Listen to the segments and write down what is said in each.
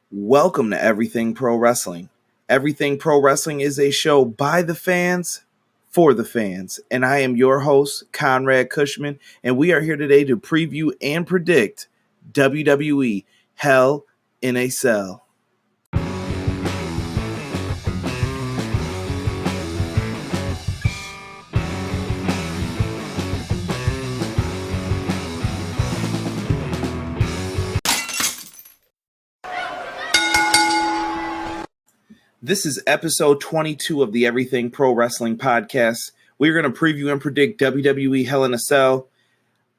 Welcome to Everything Pro Wrestling. Everything Pro Wrestling is a show by the fans, for the fans. And I am your host, Conrad Cushman, and we are here today to preview and predict WWE Hell in a Cell. This is episode 22 of the Everything Pro Wrestling podcast. We're going to preview and predict WWE Hell in a Cell.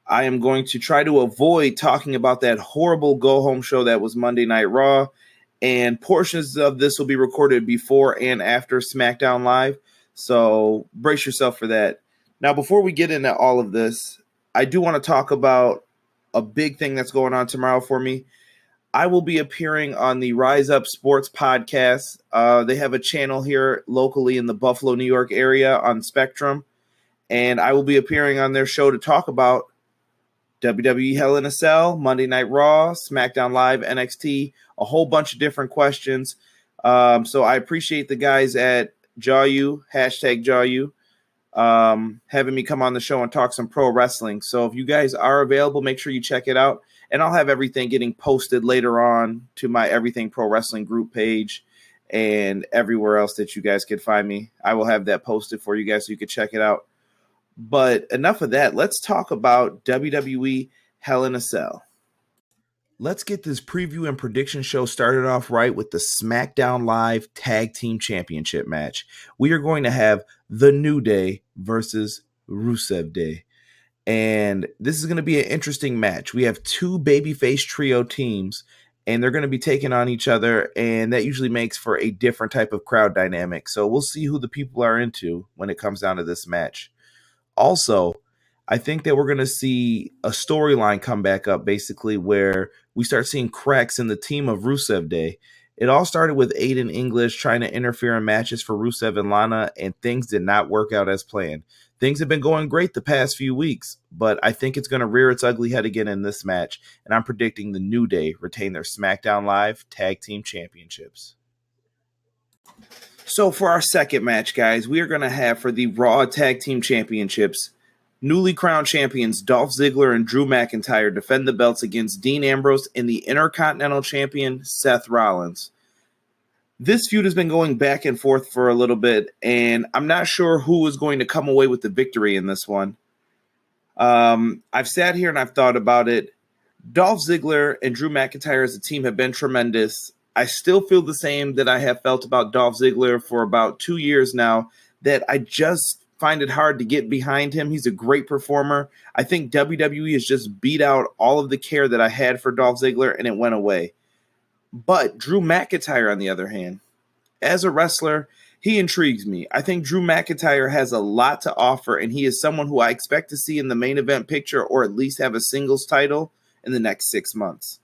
I am going to try to avoid talking about that horrible go-home show that was Monday Night Raw, and portions of this will be recorded before and after SmackDown Live, so brace yourself for that. Now, before we get into all of this, I do want to talk about a big thing that's going on tomorrow for me. I will be appearing on the Rise Up Sports podcast. They have a channel here locally in the Buffalo, New York area on Spectrum, and I will be appearing on their show to talk about WWE Hell in a Cell, Monday Night Raw, SmackDown Live, NXT, a whole bunch of different questions. So I appreciate the guys at JawU, #JawU, having me come on the show and talk some pro wrestling. So if you guys are available, make sure you check it out. And I'll have everything getting posted later on to my Everything Pro Wrestling group page and everywhere else that you guys can find me. I will have that posted for you guys so you can check it out. But enough of that. Let's talk about WWE Hell in a Cell. Let's get this preview and prediction show started off right with the SmackDown Live Tag Team Championship match. We are going to have The New Day versus Rusev Day. And this is going to be an interesting match. We have two babyface trio teams, and they're going to be taking on each other, and that usually makes for a different type of crowd dynamic. So we'll see who the people are into when it comes down to this match. Also, I think that we're going to see a storyline come back up, basically, where we start seeing cracks in the team of Rusev Day. It all started with Aiden English trying to interfere in matches for Rusev and Lana, and things did not work out as planned. Things have been going great the past few weeks, but I think it's going to rear its ugly head again in this match, and I'm predicting the New Day retain their SmackDown Live Tag Team Championships. So for our second match, guys, we are going to have for the Raw Tag Team Championships, newly crowned champions Dolph Ziggler and Drew McIntyre defend the belts against Dean Ambrose and the Intercontinental Champion Seth Rollins. This feud has been going back and forth for a little bit, and I'm not sure who is going to come away with the victory in this one. I've sat here and I've thought about it. Dolph Ziggler and Drew McIntyre as a team have been tremendous. I still feel the same that I have felt about Dolph Ziggler for about 2 years now, that I just find it hard to get behind him. He's a great performer. I think WWE has just beat out all of the care that I had for Dolph Ziggler, and it went away. But Drew McIntyre, on the other hand, as a wrestler, he intrigues me. I think Drew McIntyre has a lot to offer, and he is someone who I expect to see in the main event picture or at least have a singles title in the next 6 months.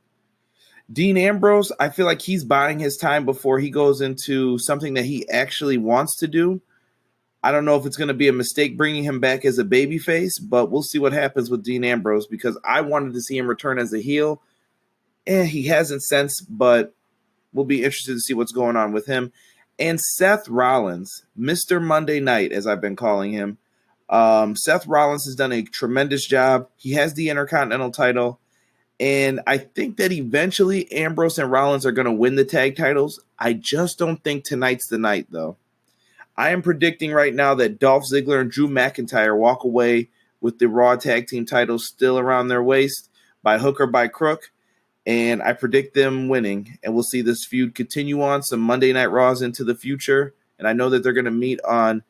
Dean Ambrose, I feel like he's buying his time before he goes into something that he actually wants to do. I don't know if it's going to be a mistake bringing him back as a babyface, but we'll see what happens with Dean Ambrose, because I wanted to see him return as a heel. He hasn't since, but we'll be interested to see what's going on with him. And Seth Rollins, Mr. Monday Night, as I've been calling him. Seth Rollins has done a tremendous job. He has the Intercontinental title. And I think that eventually Ambrose and Rollins are going to win the tag titles. I just don't think tonight's the night, though. I am predicting right now that Dolph Ziggler and Drew McIntyre walk away with the Raw Tag Team titles still around their waist, by hook or by crook. And I predict them winning, and we'll see this feud continue on some Monday Night Raws into the future. And I know that they're going to meet on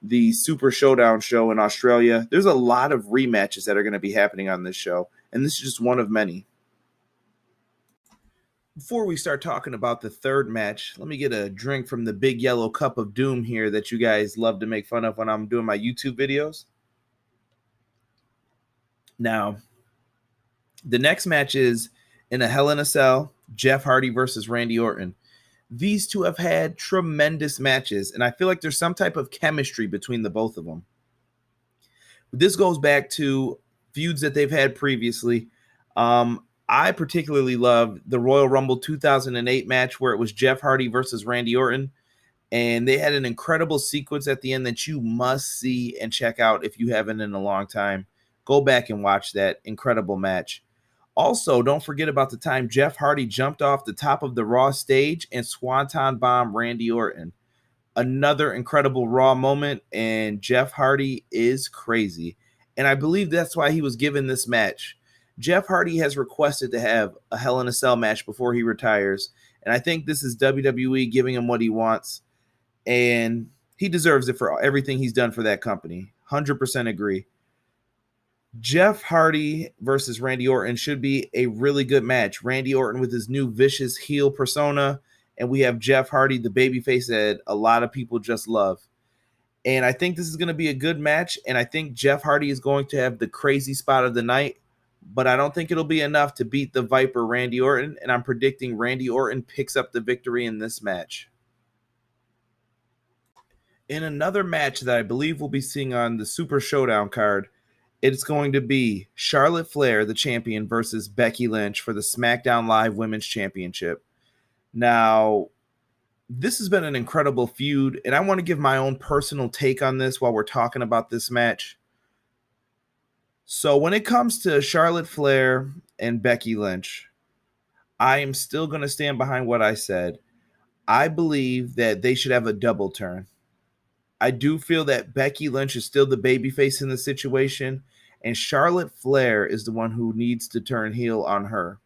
the Super Showdown show in Australia. There's a lot of rematches that are going to be happening on this show, and this is just one of many. Before we start talking about the third match, let me get a drink from the big yellow cup of doom here that you guys love to make fun of when I'm doing my YouTube videos. Now, the next match is in a Hell in a Cell, Jeff Hardy versus Randy Orton. These two have had tremendous matches, and I feel like there's some type of chemistry between the both of them. This goes back to feuds that they've had previously. I particularly loved the Royal Rumble 2008 match where it was Jeff Hardy versus Randy Orton. And they had an incredible sequence at the end that you must see and check out if you haven't in a long time. Go back and watch that incredible match. Also, don't forget about the time Jeff Hardy jumped off the top of the Raw stage and Swanton bombed Randy Orton. Another incredible Raw moment, and Jeff Hardy is crazy. And I believe that's why he was given this match. Jeff Hardy has requested to have a Hell in a Cell match before he retires, and I think this is WWE giving him what he wants, and he deserves it for everything he's done for that company. 100% agree. Jeff Hardy versus Randy Orton should be a really good match. Randy Orton with his new vicious heel persona, and we have Jeff Hardy, the babyface that a lot of people just love. And I think this is going to be a good match, and I think Jeff Hardy is going to have the crazy spot of the night, but I don't think it'll be enough to beat the Viper Randy Orton, and I'm predicting Randy Orton picks up the victory in this match. In another match that I believe we'll be seeing on the Super Showdown card, it's going to be Charlotte Flair, the champion, versus Becky Lynch for the SmackDown Live Women's Championship. Now, this has been an incredible feud, and I want to give my own personal take on this while we're talking about this match. So when it comes to Charlotte Flair and Becky Lynch, I am still going to stand behind what I said. I believe that they should have a double turn. I do feel that Becky Lynch is still the babyface in the situation, and Charlotte Flair is the one who needs to turn heel on her.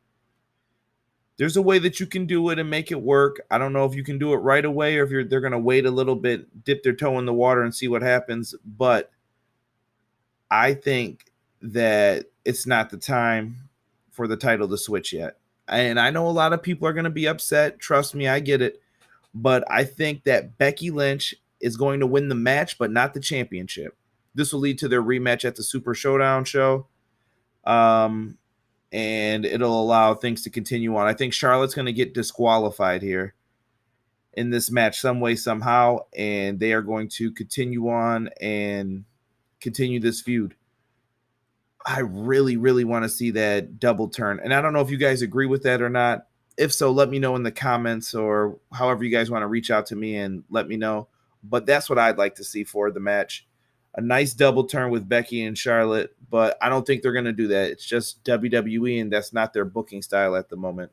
There's a way that you can do it and make it work. I don't know if you can do it right away or if they're going to wait a little bit, dip their toe in the water and see what happens. But I think that it's not the time for the title to switch yet. And I know a lot of people are going to be upset. Trust me, I get it. But I think that Becky Lynch is going to win the match, but not the championship. This will lead to their rematch at the Super Showdown show. And it'll allow things to continue on. I think Charlotte's going to get disqualified here in this match some way, somehow, and they are going to continue on and continue this feud. I really, really want to see that double turn. And I don't know if you guys agree with that or not. If so, let me know in the comments or however you guys want to reach out to me and let me know. But that's what I'd like to see for the match. A nice double turn with Becky and Charlotte, but I don't think they're going to do that. It's just WWE, and that's not their booking style at the moment.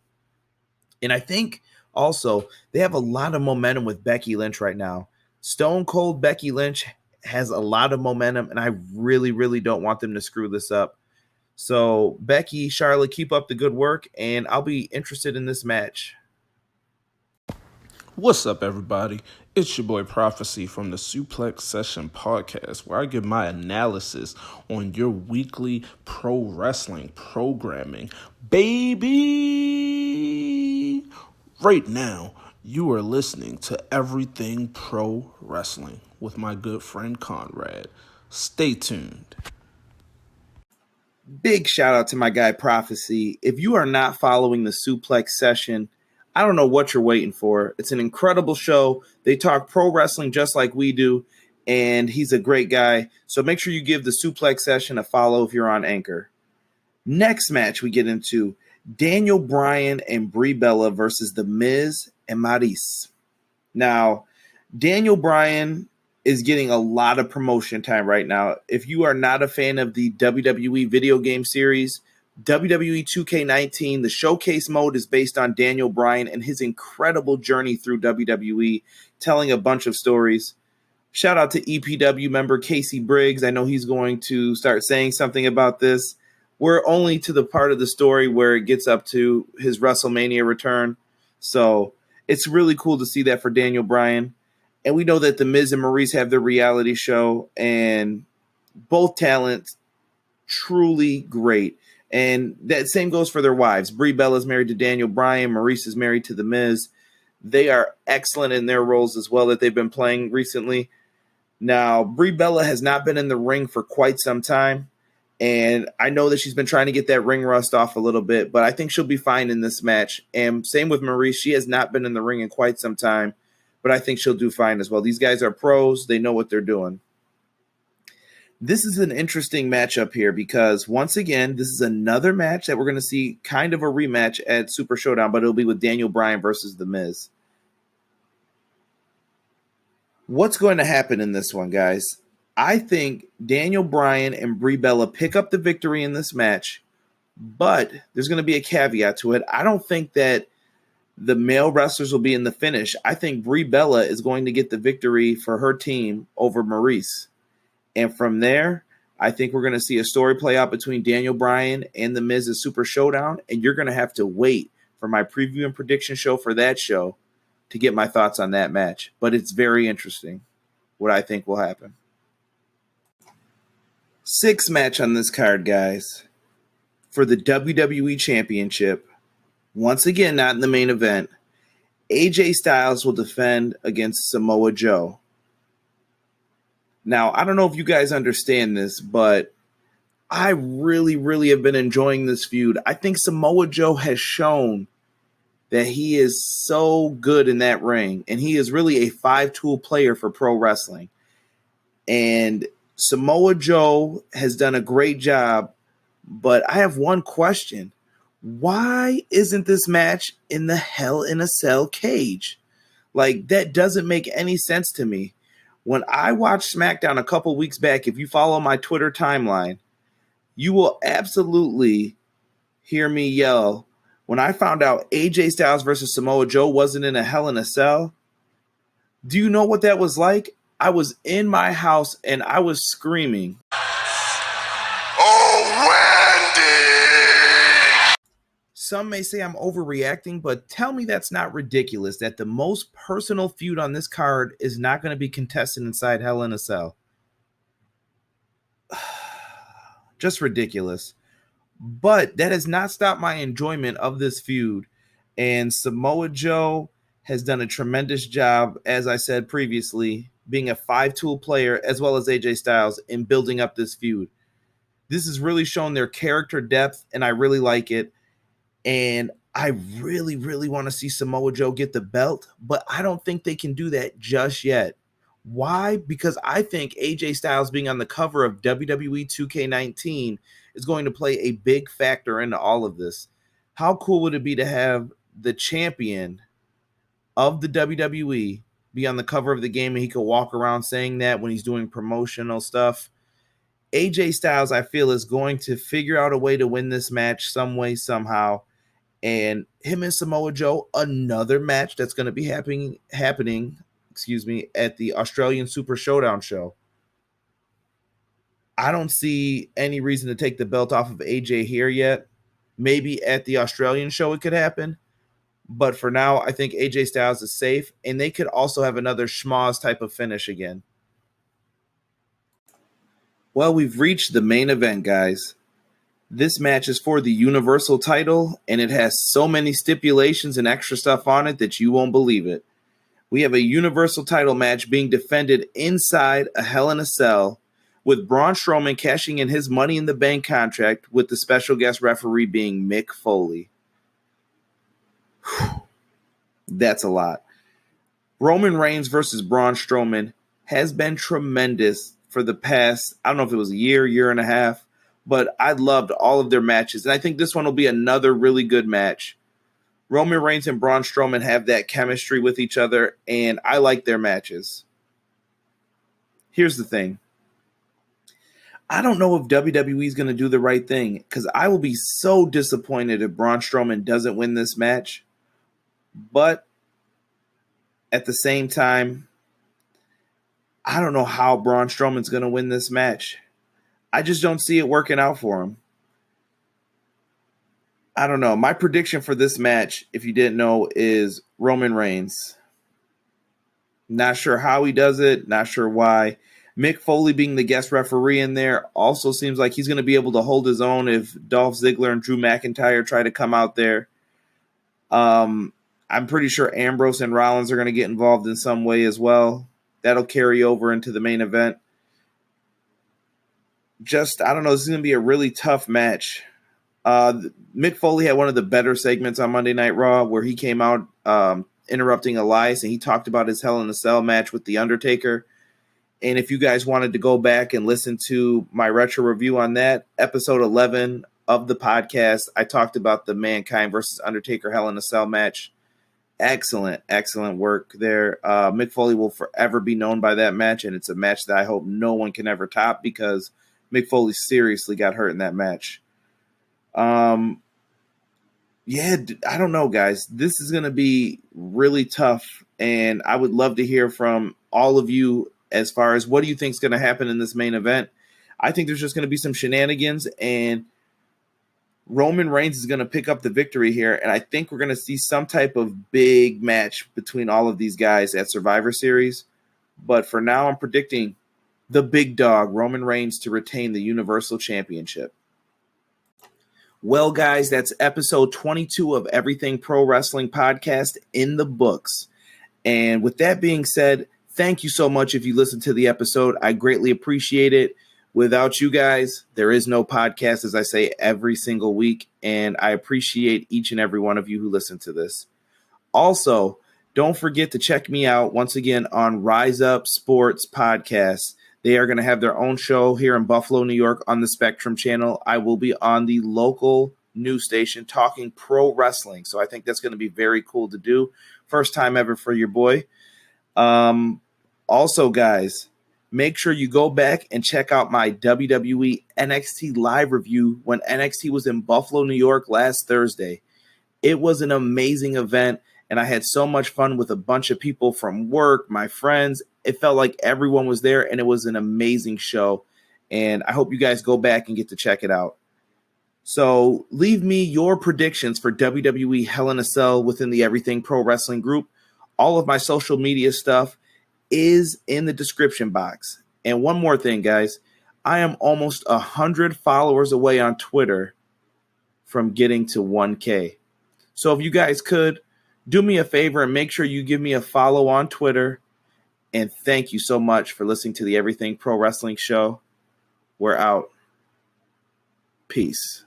And I think also they have a lot of momentum with Becky Lynch right now. Stone Cold Becky Lynch has a lot of momentum, and I really, really don't want them to screw this up. So Becky, Charlotte, keep up the good work, and I'll be interested in this match. What's up, everybody? It's your boy Prophecy from the Suplex Session Podcast, where I give my analysis on your weekly pro wrestling programming. Baby! Right now, you are listening to Everything Pro Wrestling with my good friend Conrad. Stay tuned. Big shout out to my guy Prophecy. If you are not following the Suplex Session, I don't know what you're waiting for. It's an incredible show. They talk pro wrestling just like we do, and he's a great guy. So make sure you give the Suplex Session a follow if you're on Anchor. Next match we get into Daniel Bryan and Brie Bella versus The Miz and Maryse. Now, Daniel Bryan is getting a lot of promotion time right now. If you are not a fan of the WWE video game series, WWE 2K19, the showcase mode is based on Daniel Bryan and his incredible journey through WWE, telling a bunch of stories. Shout out to EPW member Casey Briggs. I know he's going to start saying something about this. We're only to the part of the story where it gets up to his WrestleMania return. So it's really cool to see that for Daniel Bryan. And we know that The Miz and Maryse have their reality show, and both talents truly great. And that same goes for their wives. Brie Bella is married to Daniel Bryan. Maryse is married to The Miz. They are excellent in their roles as well that they've been playing recently. Now, Brie Bella has not been in the ring for quite some time, and I know that she's been trying to get that ring rust off a little bit, but I think she'll be fine in this match. And same with Maryse. She has not been in the ring in quite some time, but I think she'll do fine as well. These guys are pros. They know what they're doing. This is an interesting matchup here because, once again, this is another match that we're going to see kind of a rematch at Super Showdown, but it'll be with Daniel Bryan versus The Miz. What's going to happen in this one, guys? I think Daniel Bryan and Brie Bella pick up the victory in this match, but there's going to be a caveat to it. I don't think that the male wrestlers will be in the finish. I think Brie Bella is going to get the victory for her team over Maryse. And from there, I think we're going to see a story play out between Daniel Bryan and The Miz at Super Showdown, and you're going to have to wait for my preview and prediction show for that show to get my thoughts on that match. But it's very interesting what I think will happen. 6th match on this card, guys, for the WWE Championship. Once again, not in the main event. AJ Styles will defend against Samoa Joe. Now, I don't know if you guys understand this, but I really, really have been enjoying this feud. I think Samoa Joe has shown that he is so good in that ring, and he is really a 5-tool player for pro wrestling. And Samoa Joe has done a great job, but I have one question. Why isn't this match in the Hell in a Cell cage? Like, that doesn't make any sense to me. When I watched SmackDown a couple weeks back, if you follow my Twitter timeline, you will absolutely hear me yell. When I found out AJ Styles versus Samoa Joe wasn't in a Hell in a Cell, do you know what that was like? I was in my house and I was screaming. Oh, Wendy! Some may say I'm overreacting, but tell me that's not ridiculous that the most personal feud on this card is not going to be contested inside Hell in a Cell. Just ridiculous. But that has not stopped my enjoyment of this feud. And Samoa Joe has done a tremendous job, as I said previously, being a 5-tool player, as well as AJ Styles, in building up this feud. This has really shown their character depth, and I really like it. And I really, really want to see Samoa Joe get the belt, but I don't think they can do that just yet. Why? Because I think AJ Styles being on the cover of WWE 2K19 is going to play a big factor into all of this. How cool would it be to have the champion of the WWE be on the cover of the game and he could walk around saying that when he's doing promotional stuff? AJ Styles, I feel, is going to figure out a way to win this match some way, somehow. And him and Samoa Joe, another match that's going to be happening, at the Australian Super Showdown show. I don't see any reason to take the belt off of AJ here yet. Maybe at the Australian show it could happen. But for now, I think AJ Styles is safe. And they could also have another schmoz type of finish again. Well, we've reached the main event, guys. This match is for the Universal title, and it has so many stipulations and extra stuff on it that you won't believe it. We have a Universal title match being defended inside a Hell in a Cell, with Braun Strowman cashing in his Money in the Bank contract, with the special guest referee being Mick Foley. Whew. That's a lot. Roman Reigns versus Braun Strowman has been tremendous for the past, I don't know if it was a year and a half, but I loved all of their matches. And I think this one will be another really good match. Roman Reigns and Braun Strowman have that chemistry with each other, and I like their matches. Here's the thing. I don't know if WWE is going to do the right thing, because I will be so disappointed if Braun Strowman doesn't win this match. But at the same time, I don't know how Braun Strowman's going to win this match. I just don't see it working out for him. I don't know. My prediction for this match, if you didn't know, is Roman Reigns. Not sure how he does it. Not sure why. Mick Foley being the guest referee in there also seems like he's going to be able to hold his own if Dolph Ziggler and Drew McIntyre try to come out there. I'm pretty sure Ambrose and Rollins are going to get involved in some way as well. That'll carry over into the main event. I don't know. This is going to be a really tough match. Mick Foley had one of the better segments on Monday Night Raw where he came out interrupting Elias, and he talked about his Hell in a Cell match with The Undertaker. And if you guys wanted to go back and listen to my retro review on that, episode 11 of the podcast, I talked about the Mankind versus Undertaker Hell in a Cell match. Excellent work there. Mick Foley will forever be known by that match, and it's a match that I hope no one can ever top because Mick Foley seriously got hurt in that match. Yeah, I don't know, guys. This is going to be really tough, and I would love to hear from all of you as far as what do you think is going to happen in this main event. I think there's just going to be some shenanigans, and Roman Reigns is going to pick up the victory here, and I think we're going to see some type of big match between all of these guys at Survivor Series. But for now, I'm predicting the big dog, Roman Reigns, to retain the Universal Championship. Well, guys, that's episode 22 of Everything Pro Wrestling Podcast in the books. And with that being said, thank you so much if you listened to the episode. I greatly appreciate it. Without you guys, there is no podcast, as I say every single week. And I appreciate each and every one of you who listen to this. Also, don't forget to check me out once again on Rise Up Sports Podcast. They are going to have their own show here in Buffalo, New York on the Spectrum channel. I will be on the local news station talking pro wrestling. So I think that's going to be very cool to do. First time ever for your boy. Also, guys, make sure you go back and check out my WWE NXT live review when NXT was in Buffalo, New York last Thursday. It was an amazing event, and I had so much fun with a bunch of people from work, my friends. It felt like everyone was there, and it was an amazing show. And I hope you guys go back and get to check it out. So leave me your predictions for WWE Hell in a Cell within the Everything Pro Wrestling group. All of my social media stuff is in the description box. And one more thing, guys. I am almost 100 followers away on Twitter from getting to 1K. So if you guys could, do me a favor and make sure you give me a follow on Twitter. And thank you so much for listening to the Everything Pro Wrestling Show. We're out. Peace.